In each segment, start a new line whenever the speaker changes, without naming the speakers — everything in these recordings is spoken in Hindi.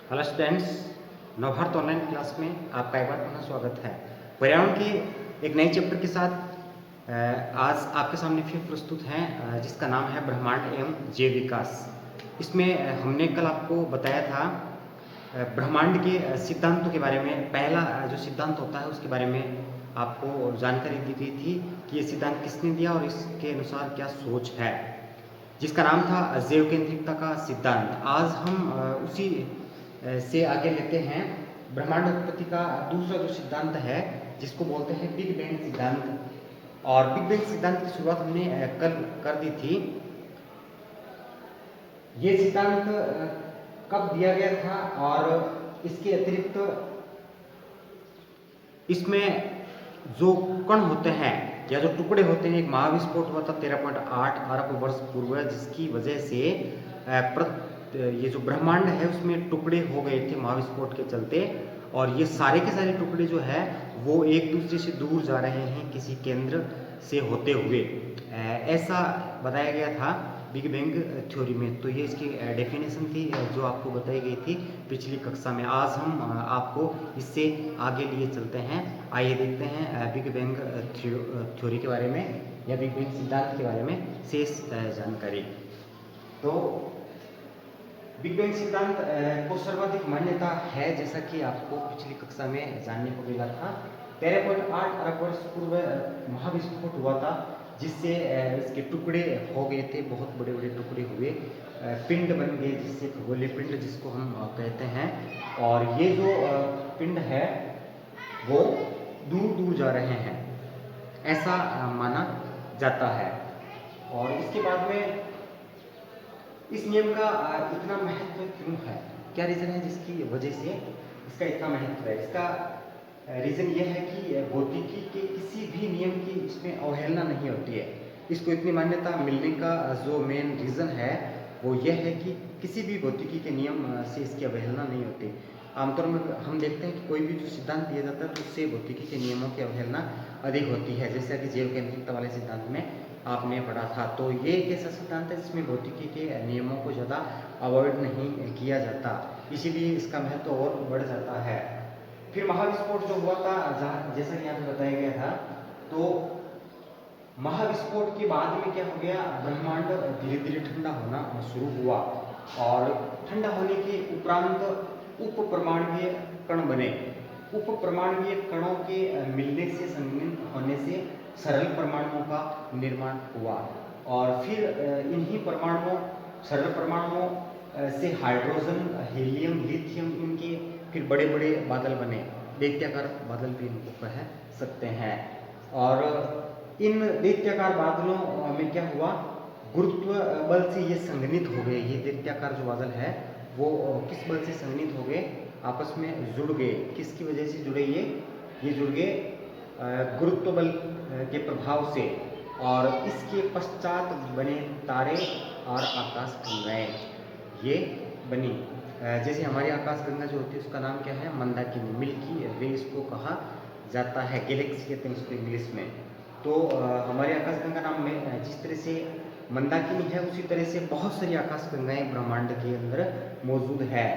Hello students, Navbharat online class में आपका एक बार पुनः स्वागत है। पर्यावरण के एक नए चैप्टर के साथ आज आपके सामने फिर प्रस्तुत हैं, जिसका नाम है ब्रह्मांड एवं जैव विकास। इसमें हमने कल आपको बताया था ब्रह्मांड के सिद्धांतों के बारे में। पहला जो सिद्धांत होता है उसके बारे में आपको जानकारी दी गई थी कि ये सिद्धांत किसने दिया और इसके अनुसार क्या सोच है, जिसका नाम था जैव केंद्रिकता का सिद्धांत। आज हम उसी से आगे लेते हैं ब्रह्मांड उत्पत्ति का दूसरा जो सिद्धांत है, जिसको बोलते हैं बिग बैंग सिद्धांत। और बिग बैंग सिद्धांत की शुरुआत हमने कल कर दी थी। ये सिद्धांत कब दिया गया था और इसके अतिरिक्त इसमें जो कण होते हैं या जो टुकड़े होते हैं, एक महाविस्फोट हुआ था 13.8 अरब वर्ष पूर्व, जिसकी वजह से ये जो ब्रह्मांड है उसमें टुकड़े हो गए थे महाविस्फोट के चलते। और ये सारे के सारे टुकड़े जो है वो एक दूसरे से दूर जा रहे हैं किसी केंद्र से होते हुए, ऐसा बताया गया था बिग बैंग थ्योरी में। तो ये इसकी डेफिनेशन थी जो आपको बताई गई थी पिछली कक्षा में। आज हम आपको इससे आगे लिए चलते हैं। आइए देखते हैं बिग बैंग थ्योरी के बारे में या बिग बैंग सिद्धांत के बारे में शेष जानकारी। तो बिग बैंग सिद्धांत को सर्वाधिक मान्यता है, जैसा कि आपको पिछली कक्षा में जानने को मिला था। 13.8 अरब वर्ष पूर्व महाविस्फोट हुआ था, जिससे इसके टुकड़े हो गए थे, बहुत बड़े बड़े टुकड़े हुए, पिंड बन गए, जिससे खगोलीय पिंड जिसको हम कहते हैं। और ये जो पिंड है वो दूर दूर जा रहे हैं, ऐसा माना जाता है। और इसके बाद में इस नियम का इतना महत्व क्यों है, क्या रीजन है जिसकी वजह से इसका इतना महत्व है? इसका रीजन यह है कि भौतिकी के किसी भी नियम की इसमें अवहेलना नहीं होती है। इसको इतनी मान्यता मिलने का जो मेन रीजन है वो यह है कि किसी भी भौतिकी के नियम से इसकी अवहेलना नहीं होती। आमतौर में हम देखते हैं कि कोई भी जो सिद्धांत दिया जाता है तो उससे भौतिकी के नियमों की अवहेलना अधिक होती है, जैसा कि जैव केंद्रिकता वाले सिद्धांत में आपने पढ़ा था। तो ये एक ऐसा सिद्धांत है जिसमें भौतिकी के नियमों को ज़्यादा अवॉइड नहीं किया जाता, इसीलिए इसका महत्व और बढ़ जाता है। फिर महाविस्फोट जो हुआ था, जैसा कि यहाँ पे बताया गया था, तो महाविस्फोट के बाद में क्या हो गया, ब्रह्मांड धीरे धीरे ठंडा होना शुरू हुआ। और ठंडा होने के उपरांत उप परमाणुीय कण बने। उप परमाणुीय कणों के मिलने से, संघनित होने से सरल परमाणुओं का निर्माण हुआ। और फिर इन्हीं परमाणुओं, सरल परमाणुओं से हाइड्रोजन, हीलियम, लिथियम, इनके फिर बड़े बड़े बादल बने। दैत्याकार बादल भी इनको कह सकते हैं। और इन दैत्याकार बादलों में क्या हुआ, गुरुत्व बल से ये संघनित हो गए। ये दैत्याकार जो बादल है वो किस बल से संघनित हो गए, आपस में जुड़ गए। किसकी वजह से जुड़े ये जुड़ गए गुरुत्व बल के प्रभाव से। और इसके पश्चात बने तारे और आकाश गंगाएं ये बनी। जैसे हमारी आकाश गंगा जो होती है उसका नाम क्या है, मंदाकिनी, मिल्की वे इसको कहा जाता है, गैलेक्सी कहते हैं इसको इंग्लिश में। तो हमारी आकाश गंगा नाम में जिस तरह से मंदाकिनी है, उसी तरह से बहुत सारी आकाश गंगाएं ब्रह्मांड के अंदर मौजूद है।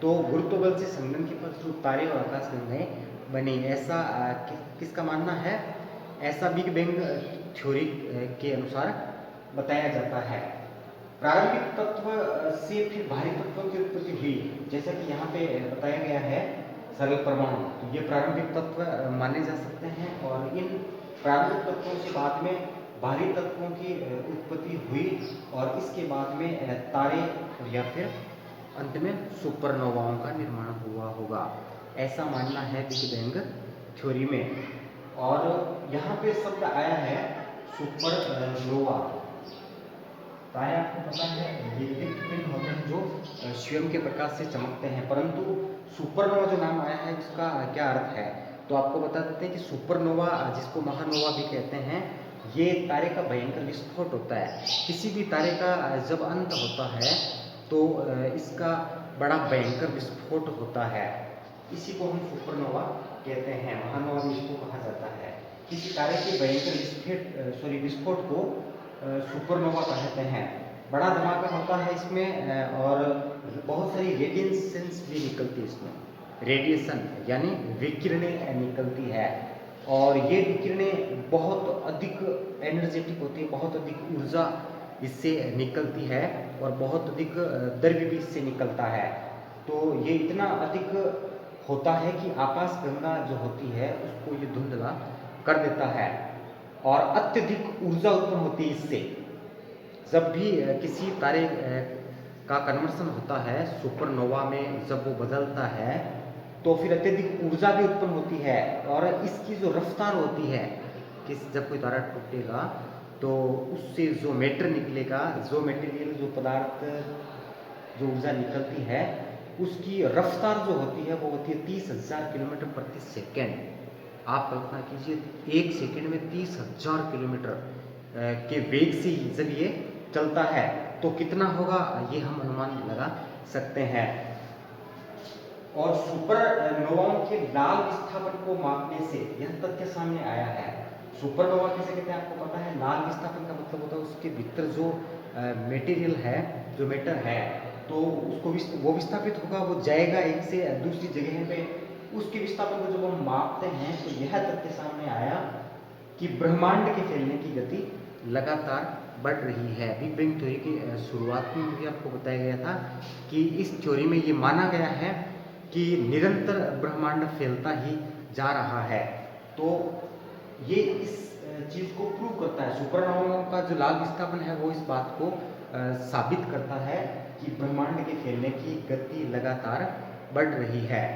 तो गुरुत्व बल से संघनन के फलस्वरूप तारे और आकाश गंगाएं बनी, ऐसा किसका मानना है? ऐसा बिग बैंग थ्योरी के अनुसार बताया जाता है। प्रारंभिक तत्व से फिर भारी तत्वों की उत्पत्ति हुई, जैसा कि यहाँ पे बताया गया है सरल परमाणु। तो ये प्रारंभिक तत्व माने जा सकते हैं। और इन प्रारंभिक तत्वों से बाद में भारी तत्वों की उत्पत्ति हुई, और इसके बाद में तारे या फिर अंत में सुपरनोवाओं का निर्माण हुआ होगा, ऐसा मानना है बिग बैंग थ्योरी में। और यहाँ पे शब्द आया है सुपरनोवा। तारे आपको पता है ये लिक्ट पिंड होते हैं जो स्वयं के प्रकाश से चमकते हैं, परंतु सुपरनोवा जो नाम आया है उसका क्या अर्थ है? तो आपको बता देते हैं कि सुपरनोवा, जिसको महानोवा भी कहते हैं, ये तारे का भयंकर विस्फोट होता है। किसी भी तारे का जब अंत होता है तो इसका बड़ा भयंकर विस्फोट होता है, इसी को हम सुपरनोवा कहते हैं। महानोवा भी इसको कहा जाता है। किसी तारे के भयंकर विस्फोट को सुपरनोवा कहते हैं। बड़ा धमाका होता है इसमें, और बहुत सारी रेडिएशंस भी निकलती है इसमें, रेडिएशन यानी विकिरणें निकलती है, और ये विकिरणें बहुत अधिक एनर्जेटिक होती है, बहुत अधिक ऊर्जा इससे निकलती है और बहुत अधिक द्रव्य भी इससे निकलता है। तो ये इतना अधिक होता है कि आकाशगंगा जो होती है उसको ये धुंधला कर देता है, और अत्यधिक ऊर्जा उत्पन्न होती है इससे। जब भी किसी तारे का कन्वर्सन होता है सुपरनोवा में, जब वो बदलता है तो फिर अत्यधिक ऊर्जा भी उत्पन्न होती है, और इसकी जो रफ्तार होती है कि जब कोई तारा टूटेगा तो उससे जो मैटर निकलेगा, जो मटेरियल, जो पदार्थ, जो ऊर्जा निकलती है, उसकी रफ्तार जो होती है वो होती है 30,000 किलोमीटर प्रति सेकेंड। आप कल्पना कीजिए 1 सेकेंड में 30,000 किलोमीटर के वेग से ही जब ये चलता है तो कितना होगा ये हम अनुमान लगा सकते हैं। और सुपरनोवाओं के लाल विस्थापन को मापने से यह तथ्य सामने आया है। सुपरनोवा किसे कहते हैं आपको पता है? लाल विस्थापन का मतलब होता है उसके भीतर जो मटेरियल है, जो मैटर है, तो उसको वो विस्थापित होगा, वो जाएगा एक से दूसरी जगह पे। उसके विस्थापन को जब हम मापते हैं तो यह तथ्य सामने आया कि ब्रह्मांड के फैलने की गति लगातार बढ़ रही है। बिग बैंग थ्योरी की शुरुआत में भी आपको बताया गया था कि इस थ्योरी में ये माना गया है कि निरंतर ब्रह्मांड फैलता ही जा रहा है। तो ये इस चीज को प्रूव करता है। सुपरनोवाओं का जो लाल विस्थापन है वो इस बात को साबित करता है कि ब्रह्मांड के फैलने की गति लगातार बढ़ रही है।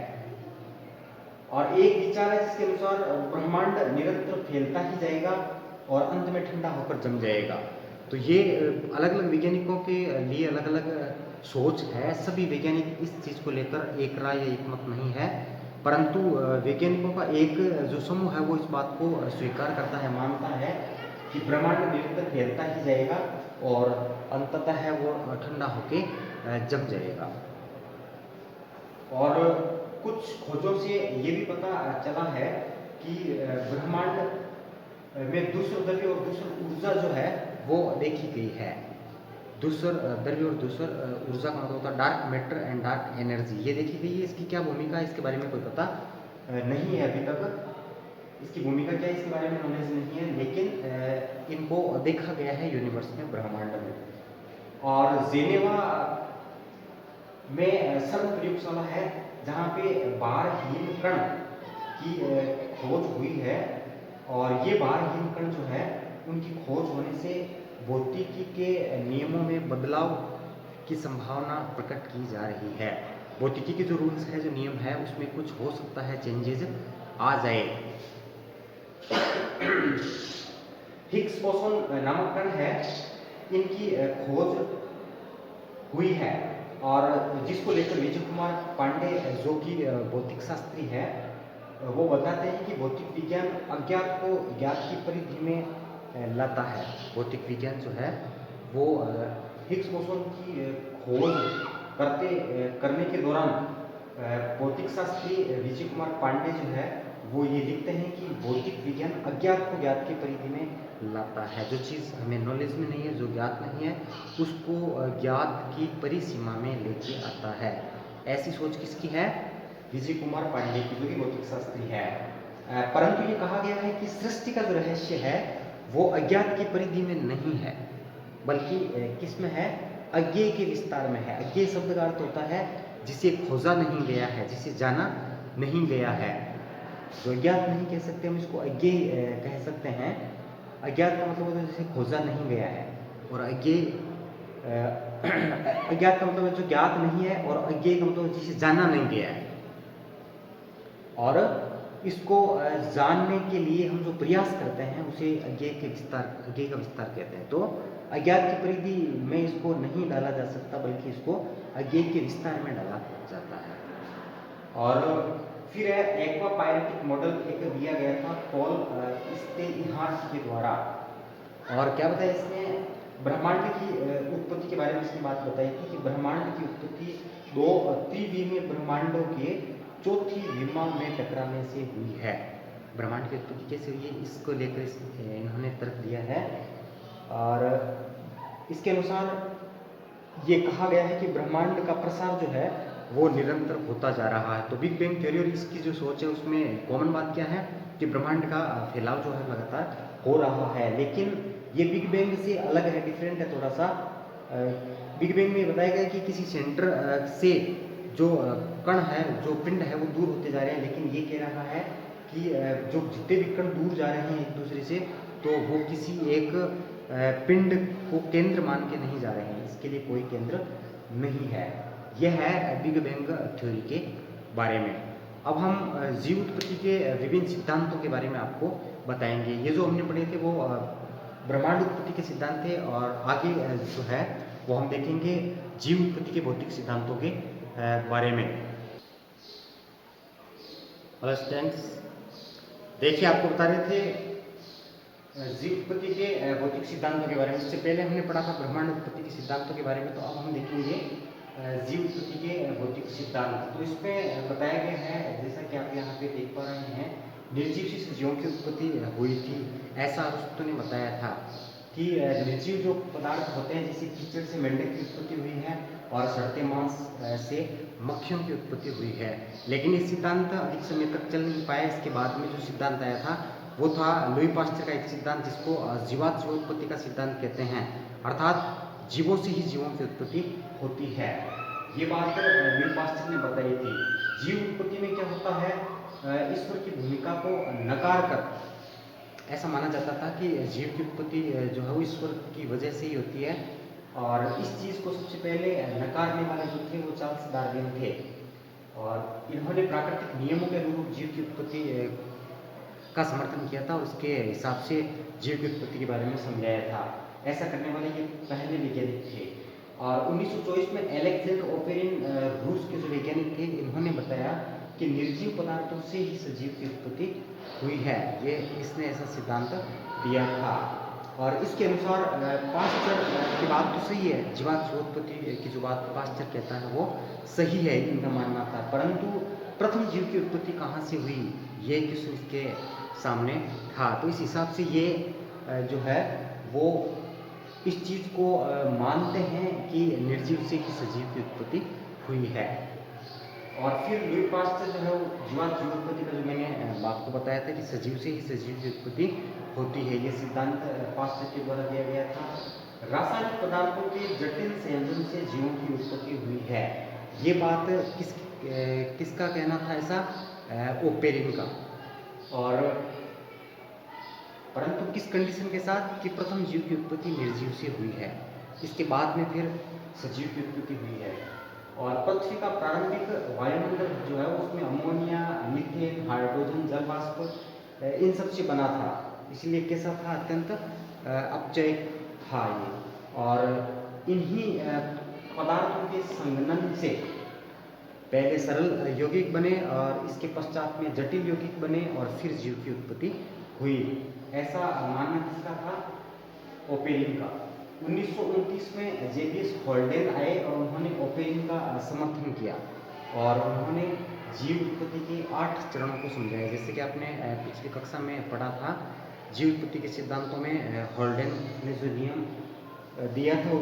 और एक विचार है जिसके अनुसार ब्रह्मांड निरंतर फैलता ही जाएगा और अंत में ठंडा होकर जम जाएगा। तो ये अलग अलग वैज्ञानिकों के लिए अलग अलग सोच है। सभी वैज्ञानिक इस चीज को लेकर एक राय या एक मत नहीं है, परंतु वैज्ञानिकों का एक जो समूह है वो इस बात को स्वीकार करता है, मानता है कि ब्रह्मांड निरंतर फैलता ही जाएगा और अंततः है वो ठंडा होके जम जाएगा। और कुछ खोजों से ये भी पता चला है कि ब्रह्मांड में दूसर द्रव्य और दूसर ऊर्जा जो है वो देखी गई है। दूसर द्रव्य और दूसर ऊर्जा का मतलब होता है dark matter and dark energy, ये देखी गई है। इसकी क्या भूमिका है इसके बारे में कोई पता नहीं है अभी तक। इसकी भूमिका क्या है इसके बारे में नॉलेज नहीं है, लेकिन इनको देखा गया है यूनिवर्स में, ब्रह्मांड में। और जेनेवा में सर्व प्रयोगशाला है जहाँ पे बारहीन कण की खोज हुई है, और ये बारहीन कण जो है उनकी खोज होने से भौतिकी के नियमों में बदलाव की संभावना प्रकट की जा रही है। भौतिकी के जो रूल्स है, जो नियम है, उसमें कुछ हो सकता है, चेंजेस आ जाए। हिग्स बोसोन नामक कण है, इनकी खोज हुई है, और जिसको लेकर विजय कुमार पांडे जो कि भौतिक शास्त्री है, वो बताते हैं कि भौतिक विज्ञान अज्ञात को ज्ञात की परिधि में लाता है। भौतिक विज्ञान जो है वो हिग्स बोसोन की खोज करने के दौरान भौतिक शास्त्री विजय कुमार पांडे जो है वो ये लिखते हैं कि भौतिक विज्ञान अज्ञात को ज्ञात की परिधि में लाता है। जो चीज़ हमें नॉलेज में नहीं है, जो ज्ञात नहीं है, उसको ज्ञात की परिसीमा में लेके आता है। ऐसी सोच किसकी है? विजय कुमार पांडे की, जो कि भौतिक शास्त्री है। परंतु ये कहा गया है कि सृष्टि का जो रहस्य है वो अज्ञात की परिधि में नहीं है, बल्कि किस में है? अज्ञेय के विस्तार में है। अज्ञेय शब्द का अर्थ होता है जिसे खोजा नहीं गया है, जिसे जाना नहीं गया है। जो अज्ञात नहीं कह सकते, हम इसको अज्ञेय कह सकते हैं। अज्ञात का मतलब होता है जिसे खोजा नहीं गया है, और अज्ञेय अज्ञात का मतलब जो ज्ञात नहीं है, और अज्ञेय का मतलब जिसे जाना नहीं गया है। और इसको जानने के लिए हम जो प्रयास करते हैं उसे अज्ञेय का विस्तार कहते हैं। तो अज्ञात की परिधि में इसको नहीं डाला जा सकता, बल्कि इसको अज्ञेय के विस्तार में डाला जाता है। और फिर एक्वा पायरेटिक मॉडल एक दिया गया था पॉल स्टेइनहार्ट के द्वारा, और क्या बताया इसने? ब्रह्मांड की उत्पत्ति के बारे में इसने बात बताई थी कि ब्रह्मांड की उत्पत्ति दो त्रिविमीय ब्रह्मांडों के चौथी विमा में टकराने से हुई है। ब्रह्मांड की उत्पत्ति कैसे हुई है, इसको लेकर इन्होंने तर्क दिया है। और इसके अनुसार ये कहा गया है कि ब्रह्मांड का प्रसार जो है वो निरंतर होता जा रहा है। तो बिग बैंग थ्योरी और इसकी जो सोच है उसमें कॉमन बात क्या है कि ब्रह्मांड का फैलाव जो है लगातार हो रहा है। लेकिन ये बिग बैंग से अलग है, डिफरेंट है थोड़ा सा। बिग बैंग में बताया गया कि किसी सेंटर से जो कण है, जो पिंड है, वो दूर होते जा रहे हैं। लेकिन ये कह रहा है कि जो जितने भी कण दूर जा रहे हैं एक दूसरे से, तो वो किसी एक पिंड को केंद्र मान के नहीं जा रहे हैं, इसके लिए कोई केंद्र नहीं है। यह है बिग बैंग थ्योरी के बारे में। अब हम जीव उत्पत्ति के विभिन्न सिद्धांतों के बारे में आपको बताएंगे। ये जो हमने पढ़े थे वो ब्रह्मांड उत्पत्ति के सिद्धांत थे, और आगे जो है वो हम देखेंगे जीव उत्पत्ति के भौतिक सिद्धांतों के बारे में। हेलो स्टूडेंट्स, देखिए आपको बता रहे थे जीव उत्पत्ति के भौतिक सिद्धांतों के बारे में। इससे पहले हमने पढ़ा था ब्रह्मांड उत्पत्ति के सिद्धांतों के बारे में, तो अब हम देखेंगे जीव उत्पत्ति के भौतिक सिद्धांत। तो इसमें बताया गया है, जैसा कि आप यहाँ पे देख पा रहे हैं, निर्जीव से सजीवों की उत्पत्ति हुई थी, ऐसा अरिस्टो ने बताया था कि निर्जीव जो पदार्थ होते हैं, जैसे कीचड़ से मेंढक की उत्पत्ति हुई है और सड़ते मांस से मक्खियों की उत्पत्ति हुई है। लेकिन ये सिद्धांत अधिक समय तक चल नहीं पाया। इसके बाद में जो सिद्धांत आया था वो था लुई पास्चर का एक सिद्धांत, जिसको जीवात जीवोत्पत्ति का सिद्धांत कहते हैं, अर्थात जीवों से ही जीवों की उत्पत्ति होती है। ये बात लुई पास्चर ने बताई थी। जीव उत्पत्ति में क्या होता है, ईश्वर की भूमिका को नकार कर ऐसा माना जाता था कि जीव की उत्पत्ति जो है वो ईश्वर की वजह से ही होती है। और इस चीज़ को सबसे पहले नकारने वाले जो थे वो चार्ल्स डार्विन थे, और इन्होंने प्राकृतिक नियमों के अनुरूप जीव की उत्पत्ति का समर्थन किया था और उसके हिसाब से जीव की उत्पत्ति के बारे में समझाया था। ऐसा करने वाले ये पहले वैज्ञानिक थे। और 1924 में अलेक्जेंडर ओपेरिन रूस के जो वैज्ञानिक थे, इन्होंने बताया कि निर्जीव पदार्थों से ही सजीव की उत्पत्ति हुई है। ये इसने ऐसा सिद्धांत दिया था। और इसके अनुसार पाश्चर की बात तो सही है, जीवात जीवोत्पत्ति की जो बात पाश्चर कहता है वो सही है, इनका मानना था। परंतु प्रथम जीव की उत्पत्ति कहाँ से हुई, ये किस उसके सामने था। तो इस हिसाब से ये जो है वो इस चीज़ को मानते हैं कि निर्जीव से ही सजीव की उत्पत्ति हुई है। और फिर लुई पास्चर जो है वो जीवात जीवोत्पत्ति का जो मैंने आपको बताया था कि सजीव से ही सजीव की उत्पत्ति होती है, ये सिद्धांत पास्चर के द्वारा दिया गया था। रासायनिक पदार्थों के जटिल संयोजन से जीवों की उत्पत्ति हुई है, ये बात किसका कहना था ऐसा, ओपेरिन का। और परंतु किस कंडीशन के साथ कि प्रथम जीव की उत्पत्ति निर्जीव से हुई है, इसके बाद में फिर सजीव की उत्पत्ति हुई है। और पृथ्वी का प्रारंभिक वायुमंडल जो है उसमें अमोनिया, मीथेन, हाइड्रोजन, जल वाष्प इन सब से बना था, इसलिए कैसा था, अत्यंत अपचय था ये। और इन्हीं पदार्थों के संघनन से पहले सरल यौगिक बने और इसके पश्चात में जटिल यौगिक बने और फिर जीव की उत्पत्ति हुई, ऐसा मानना किसका था, ओपेरिन का। 1929 में जेबियस हॉल्डेन आए और उन्होंने ओपेरिन का समर्थन किया और उन्होंने जीव उत्पत्ति के 8 चरणों को समझाया। जैसे कि आपने पिछली कक्षा में पढ़ा था, जीव उत्पत्ति के सिद्धांतों में हॉल्डेन ने जो नियम दिया था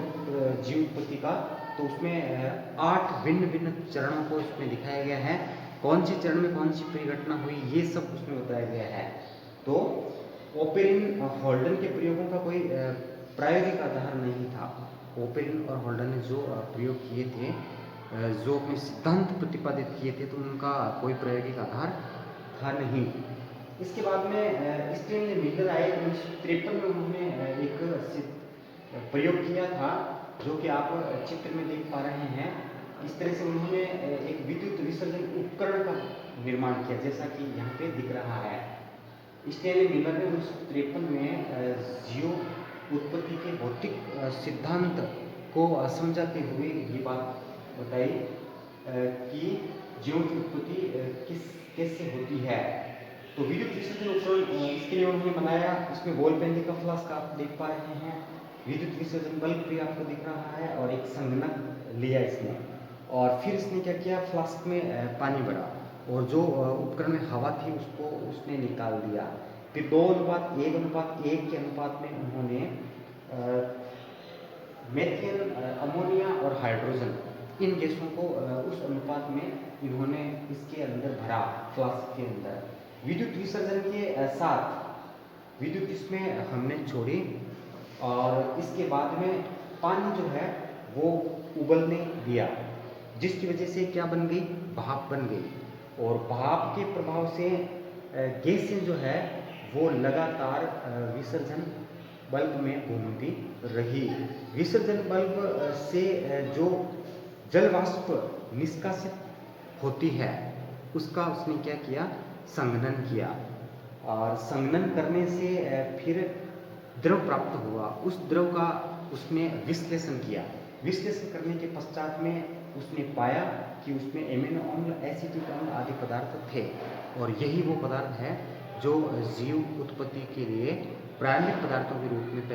जीव उत्पत्ति का, तो उसमें 8 भिन्न भिन्न चरणों को उसमें दिखाया गया है। कौन सी चरण में कौन सी परिघटना हुई, ये सब उसमें बताया गया है। तो ओपेरिन हॉल्डेन के प्रयोगों का कोई प्रायोगिक आधार नहीं था। ओपेरिन और हॉल्डेन ने जो प्रयोग किए थे, जो अपने सिद्धांत प्रतिपादित किए थे, तो उनका कोई प्रायोगिक आधार था नहीं। इसके बाद में स्टेनली मिलर आए 1953 में, उन्होंने एक प्रयोग किया था जो कि आप चित्र में देख पा रहे हैं। इस तरह से उन्होंने एक विद्युत विसर्जन उपकरण का निर्माण किया, जैसा कि यहाँ पे दिख रहा है। स्टेनली मिलर ने 1953 में जीव उत्पत्ति के भौतिक सिद्धांत को समझाते हुए ये बात बताई कि जीवों की उत्पत्ति कैसे होती है। तो विद्युत विसर्जन उपकरण इसके लिए उन्होंने बनाया। इसमें बॉल पेन का फ्लास्क आप देख पा रहे हैं, विद्युत विसर्जन बल्ब भी आपको दिख रहा है और एक संगणक लिया इसने। और फिर इसने क्या किया, फ्लास्क में पानी भरा और जो उपकरण में हवा थी उसको उसने निकाल दिया। फिर 2:1:1 के अनुपात में उन्होंने मेथियन, अमोनिया और हाइड्रोजन, इन गैसों को उस अनुपात में इन्होंने इसके अंदर भरा, फ्लास्क के अंदर। विद्युत विसर्जन के साथ विद्युत इसमें हमने छोड़ी और इसके बाद में पानी जो है वो उबलने दिया, जिसकी वजह से क्या बन गई, भाप बन गई। और भाप के प्रभाव से गैसें जो है वो लगातार विसर्जन बल्ब में घूमती रही। विसर्जन बल्ब से जो जल वाष्प निष्कासित होती है उसका उसने क्या किया, संघनन किया। और संघनन करने से फिर द्रव प्राप्त हुआ। उस द्रव का उसने विश्लेषण किया। विश्लेषण करने के पश्चात में उसने पाया कि उसमें एमिनो अम्ल, एसिटिक अम्ल आदि पदार्थ थे। और यही वो पदार्थ है जो जीव उत्पत्ति के लिए प्रारंभिक पदार्थों के रूप में